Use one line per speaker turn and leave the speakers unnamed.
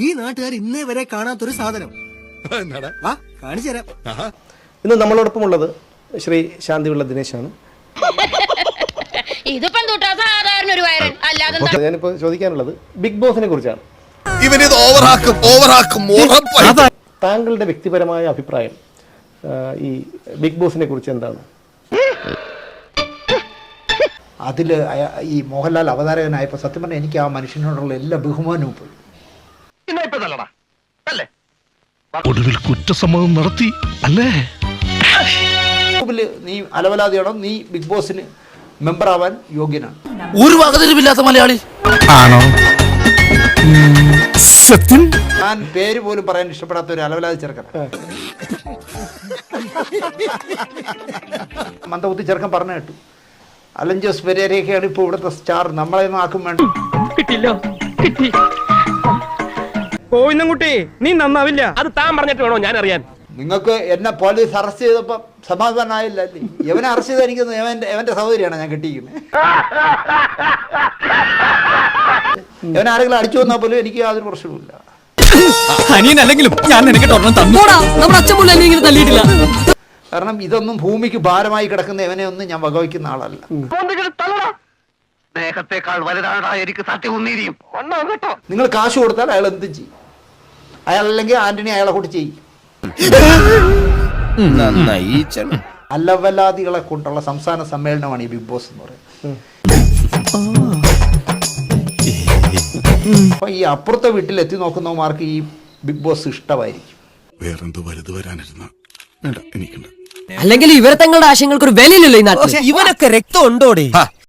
ഈ നാട്ടുകാർ ഇന്നേ വരെ കാണാത്തൊരു സാധനം കാണിച്ചു തരാം.
ഇന്ന് നമ്മളോടൊപ്പം ഉള്ളത് ശ്രീ ശാന്തിയുള്ള ദിനേശാണ്. ഞാനിപ്പോ ചോദിക്കാനുള്ളത് ബിഗ് ബോസിനെ കുറിച്ചാണ്. താങ്കളുടെ വ്യക്തിപരമായ അഭിപ്രായം ഈ ബിഗ് ബോസിനെ കുറിച്ച് എന്താണ്?
അതിൽ ഈ മോഹൻലാൽ അവതാരകനായപ്പോൾ സത്യം പറഞ്ഞാൽ എനിക്ക് ആ മനുഷ്യനോടുള്ള എല്ലാ ബഹുമാനവും പോയി.
ഒടുവിൽ കുറ്റസമ്മതം നടത്തി അല്ലേ?
നീ അലവലാതിയാണോ? നീ ബിഗ് ബോസിന് മെമ്പർ ആവാൻ യോഗ്യനാണ്.
ഒരു വകതിരിവില്ലാത്ത മലയാളി ആണോ? സത്യം.
ഞാൻ പേര് പോലും പറയാൻ ഇഷ്ടപ്പെടാത്ത ഒരു അലവലാതി ചെറുക്കൻ. മന്ദബുദ്ധി ചെറുക്കൻ പറഞ്ഞു കേട്ടു, അലൻ ജോസ് പെരേരയൊക്കെയാണ് ഇപ്പോൾ ഇവിടുത്തെ സ്റ്റാർ, നമ്മളെയൊന്നും ആക്കും വേണ്ട.
കോവിന്ദൻകുട്ടി, നീ നന്നാവില്ല. അത് താൻ പറഞ്ഞിട്ട് വേണോ ഞാൻ അറിയാൻ?
നിങ്ങൾക്ക് എന്നെ പോലീസ് അറസ്റ്റ് ചെയ്തപ്പോ സമാധാനമായില്ലേ? എവനെ അറസ്റ്റ് ചെയ്ത് എനിക്ക് എവന്റെ സഹോദരിയാണ് ഞാൻ കെട്ടിയിരിക്കുന്നത്. എവനെ ആരെങ്കിലും അടിച്ചു വന്നാൽ പോലും എനിക്ക് യാതൊരു പ്രശ്നവുമില്ല. കാരണം ഇതൊന്നും ഭൂമിക്ക് ഭാരമായി കിടക്കുന്ന എവനെ ഒന്നും ഞാൻ വകവയ്ക്കുന്ന ആളല്ല. നിങ്ങൾ കാശ് കൊടുത്താൽ അയാൾ എന്തും ചെയ്യും. അയാളല്ലെങ്കിൽ ആന്റണി അയാളെ കൂടി ചെയ്യും. അലവലാദികളെ കൊണ്ടുള്ള സംസ്ഥാന സമ്മേളനമാണ് ഈ ബിഗ് ബോസ് എന്ന് പറയുന്നത്. അപ്പൊ ഈ അപ്പുറത്തെ വീട്ടിൽ എത്തി നോക്കുന്നവന്മാർക്ക് ഈ ബിഗ് ബോസ് ഇഷ്ടമായിരിക്കും.
വേറെന്തോ വലുത് വരാനിരുന്ന വേണ്ട എനിക്കുണ്ട്.
അല്ലെങ്കിൽ ഇവരെ തങ്ങളുടെ ആശയങ്ങൾക്ക് ഒരു വിലയില്ലല്ലോ ഈ നാട്ടിൽ.
ഇവനൊക്കെ രക്തം ഉണ്ടോടെ?